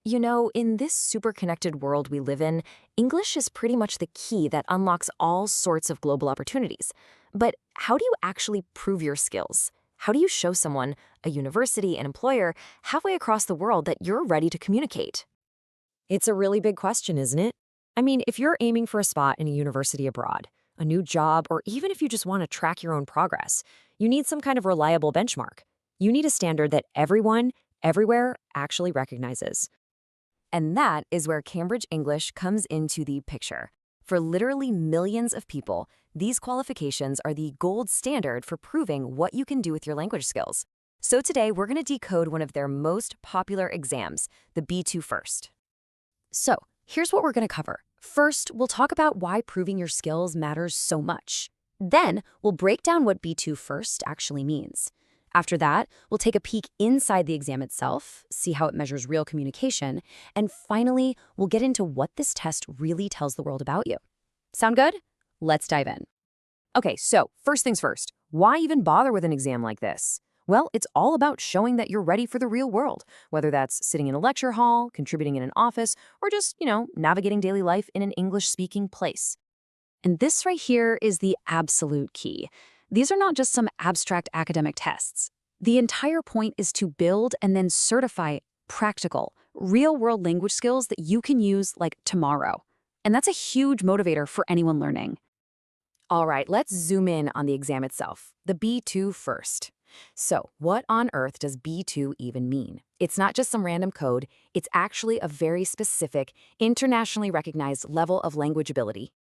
You know, in this super connected world we live in, English is pretty much the key that unlocks all sorts of global opportunities. But how do you actually prove your skills? How do you show someone, a university, an employer, halfway across the world that you're ready to communicate? It's a really big question, isn't it? I mean, if you're aiming for a spot in a university abroad, a new job, or even if you just want to track your own progress, you need some kind of reliable benchmark. You need a standard that everyone, everywhere, actually recognizes. And that is where Cambridge English comes into the picture. For literally millions of people, these qualifications are the gold standard for proving what you can do with your language skills. So today, we're going to decode one of their most popular exams, the B2 First. So, here's what we're going to cover. First, we'll talk about why proving your skills matters so much. Then, we'll break down what B2 First actually means. After that, we'll take a peek inside the exam itself, see how it measures real communication, and finally, we'll get into what this test really tells the world about you. Sound good? Let's dive in. Okay, so first things first, why even bother with an exam like this? Well, it's all about showing that you're ready for the real world, whether that's sitting in a lecture hall, contributing in an office, or just, navigating daily life in an English-speaking place. And this right here is the absolute key. These are not just some abstract academic tests. The entire point is to build and then certify practical, real-world language skills that you can use like tomorrow. And that's a huge motivator for anyone learning. All right, let's zoom in on the exam itself, the B2 First. So, what on earth does B2 even mean? It's not just some random code, it's actually a very specific, internationally recognized level of language ability.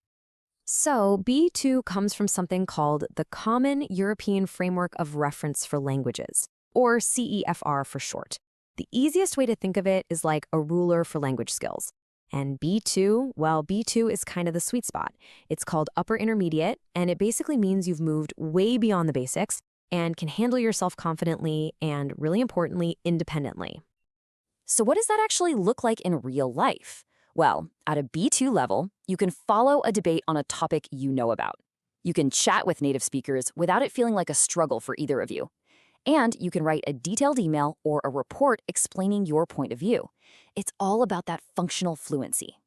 So, B2 comes from something called the Common European Framework of Reference for Languages, or CEFR for short. The easiest way to think of it is like a ruler for language skills. And B2, well, B2 is kind of the sweet spot. It's called upper intermediate, and it basically means you've moved way beyond the basics and can handle yourself confidently and, really importantly, independently. So what does that actually look like in real life? Well, at a B2 level, you can follow a debate on a topic you know about. You can chat with native speakers without it feeling like a struggle for either of you. And you can write a detailed email or a report explaining your point of view. It's all about that functional fluency.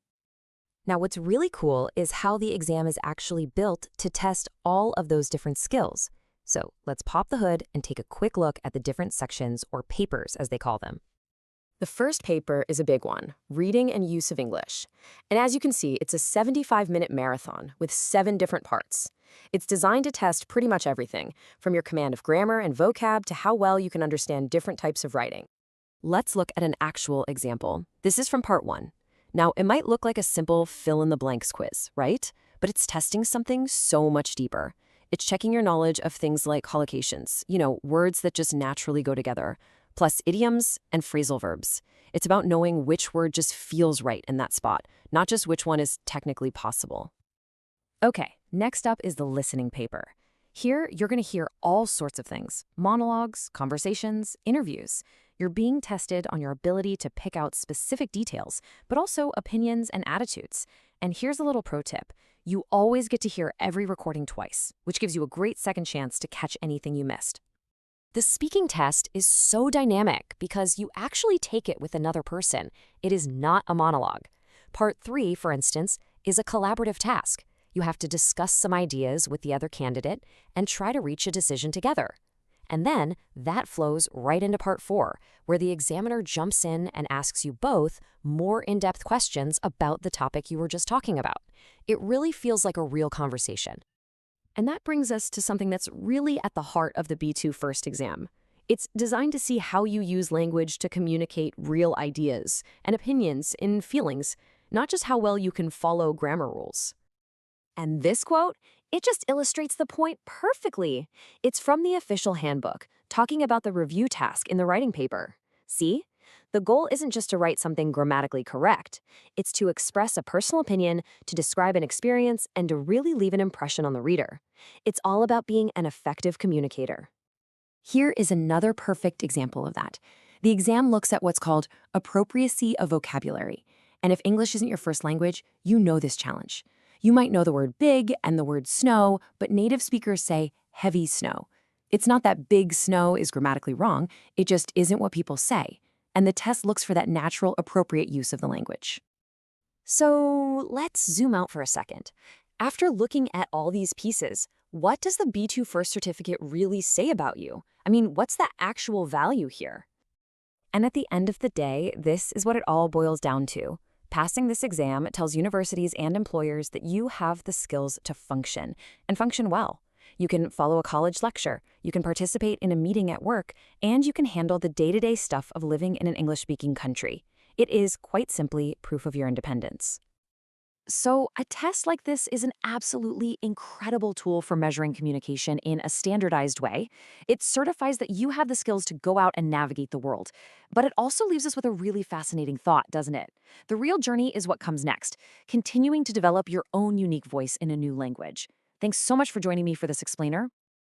Now, what's really cool is how the exam is actually built to test all of those different skills. So let's pop the hood and take a quick look at the different sections, or papers as they call them. The first paper is a big one, Reading and Use of English. And as you can see, it's a 75-minute marathon with 7 different parts. It's designed to test pretty much everything, from your command of grammar and vocab to how well you can understand different types of writing. Let's look at an actual example. This is from part 1. Now, it might look like a simple fill-in-the-blanks quiz, right? But it's testing something so much deeper. It's checking your knowledge of things like collocations, words that just naturally go together, plus idioms and phrasal verbs. It's about knowing which word just feels right in that spot, not just which one is technically possible. Okay, next up is the listening paper. Here, you're going to hear all sorts of things: monologues, conversations, interviews. You're being tested on your ability to pick out specific details, but also opinions and attitudes. And here's a little pro tip. You always get to hear every recording twice, which gives you a great second chance to catch anything you missed. The speaking test is so dynamic because you actually take it with another person. It is not a monologue. Part 3, for instance, is a collaborative task. You have to discuss some ideas with the other candidate and try to reach a decision together. And then that flows right into part 4, where the examiner jumps in and asks you both more in-depth questions about the topic you were just talking about. It really feels like a real conversation. And that brings us to something that's really at the heart of the B2 First exam. It's designed to see how you use language to communicate real ideas and opinions and feelings, not just how well you can follow grammar rules. And this quote, it just illustrates the point perfectly. It's from the official handbook, talking about the review task in the writing paper. See? The goal isn't just to write something grammatically correct. It's to express a personal opinion, to describe an experience, and to really leave an impression on the reader. It's all about being an effective communicator. Here is another perfect example of that. The exam looks at what's called appropriacy of vocabulary. And if English isn't your first language, you know this challenge. You might know the word big and the word snow, but native speakers say heavy snow. It's not that big snow is grammatically wrong, it just isn't what people say. and the test looks for that natural, appropriate use of the language. So let's zoom out for a second. After looking at all these pieces, what does the B2 First certificate really say about you? I mean, what's the actual value here? And at the end of the day, this is what it all boils down to. Passing this exam tells universities and employers that you have the skills to function, and function well. You can follow a college lecture, you can participate in a meeting at work, and you can handle the day-to-day stuff of living in an English-speaking country. It is, quite simply, proof of your independence. So, a test like this is an absolutely incredible tool for measuring communication in a standardized way. It certifies that you have the skills to go out and navigate the world. But it also leaves us with a really fascinating thought, doesn't it? The real journey is what comes next, continuing to develop your own unique voice in a new language. Thanks so much for joining me for this explainer.